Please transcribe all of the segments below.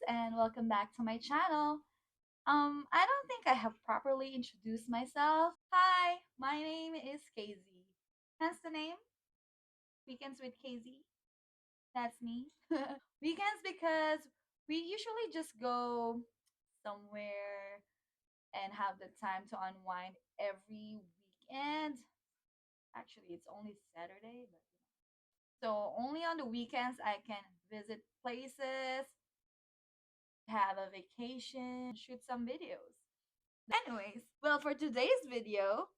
and welcome back to my channel. I don't think I have properly introduced myself. Hi, my name is Casey. Hence the name Weekends with Casey. That's me. Weekends because we usually just go somewhere and have the time to unwind every weekend. Actually, it's only Saturday, but so only on the weekends I can visit places, have a vacation, shoot some videos. Anyways, well, for today's video,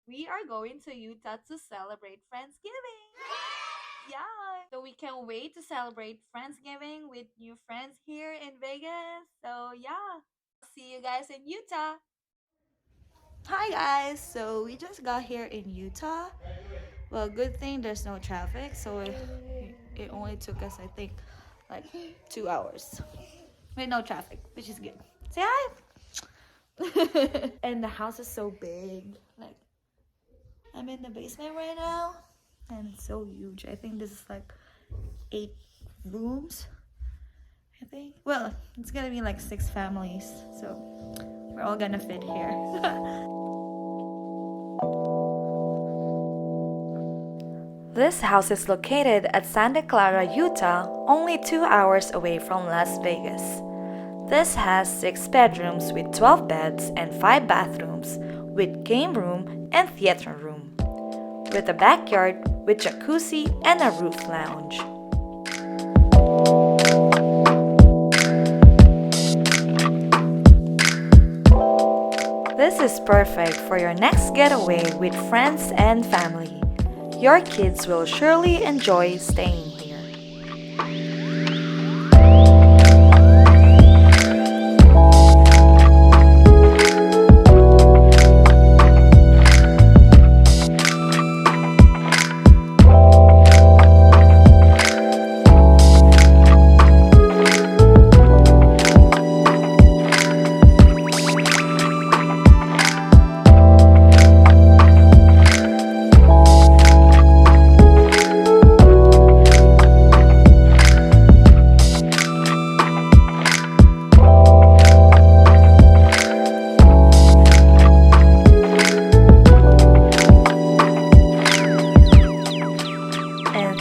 we are going to Utah to celebrate Friendsgiving. Yeah, so we can't wait to celebrate Friendsgiving with new friends here in Vegas. So, yeah, see you guys in Utah. Hi guys, so we just got here in Utah. Well, good thing there's no traffic, so it only took us, I think, like 2 hours with no traffic, which is good. Say hi. And the house is so big. Like, I'm in the basement right now, and it's so huge. I think this is like 8 rooms. I think. Well, it's gonna be like 6 families, so we're all gonna fit here. This house is located at Santa Clara, Utah, only 2 hours away from Las Vegas. This has 6 bedrooms with 12 beds and 5 bathrooms with game room and theater room, with a backyard with jacuzzi and a roof lounge. This is perfect for your next getaway with friends and family. Your kids will surely enjoy staying here.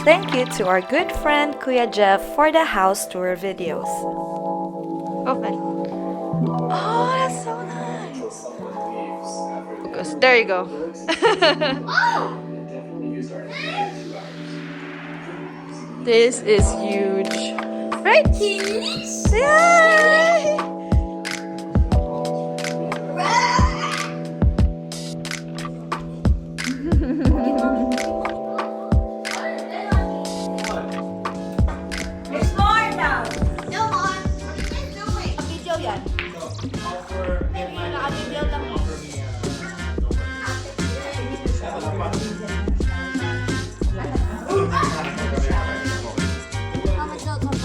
Thank you to our good friend Kuya Jeff for the house tour videos. Open. Oh, that's so nice. Focus. There you go. This is huge. Right? Yay!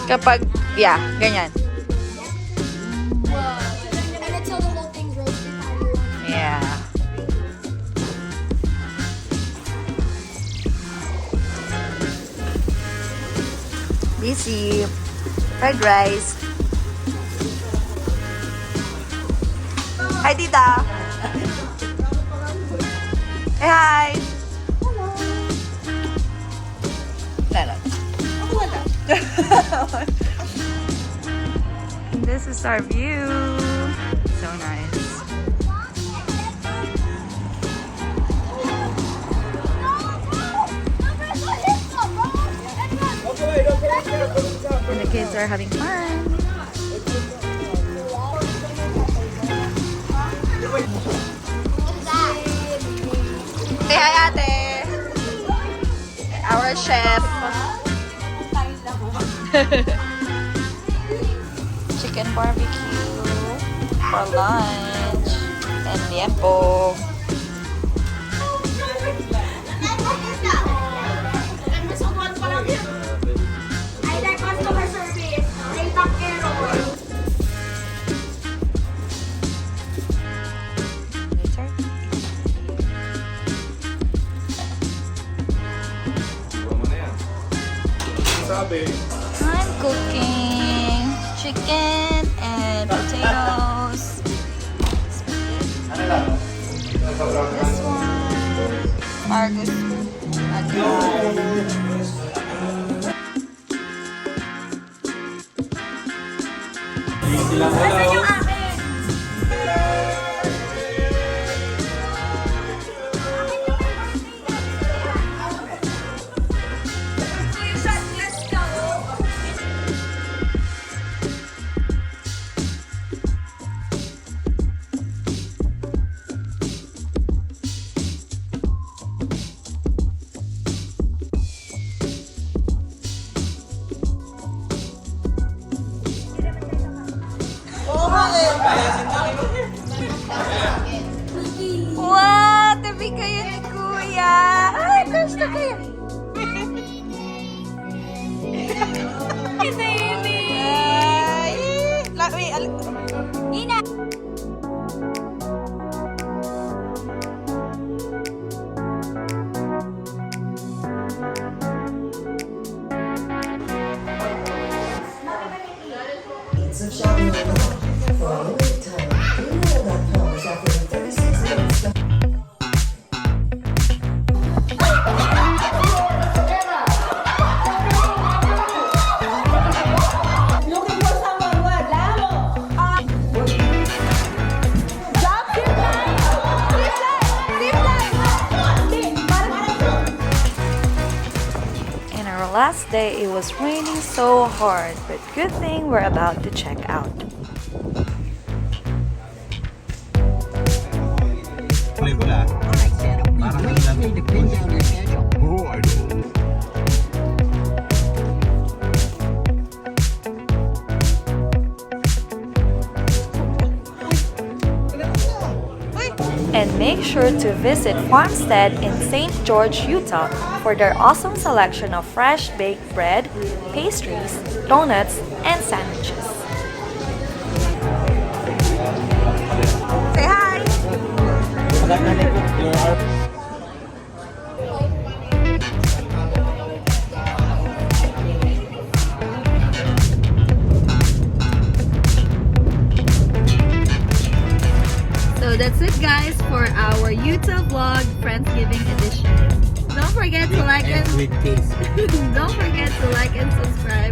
Kapag, yeah, ganyan. And until the whole thing's roasted. Yeah. Busy. Fried rice. Hi, tita. Hey, hi. This is our view. So nice. And the kids are having fun. Say hi, ate. Our chef. Chicken barbecue for lunch and tiempo. I like customer service. They talk error. I'm cooking chicken asparagus. Asan yung akin? Let's go. Wow! Tabi kayo ni Kuya! Ay, gusto kayo! Baby! Ay! Ina! Some shopping online for a limited time. Kuya.com is offering 36 months. Looking for someone what? Lalo. Drop zip line. Zip line. Zip line. In our last day, it was raining so hard, but good thing we're about to check out. Pelikula. Parang And make sure to visit Farmstead in St. George, Utah for their awesome selection of fresh baked bread, pastries, donuts, and sandwiches. Say hi! So that's it, guys, for our Utah vlog Friendsgiving edition. Don't forget to like and with taste. don't forget to like and subscribe.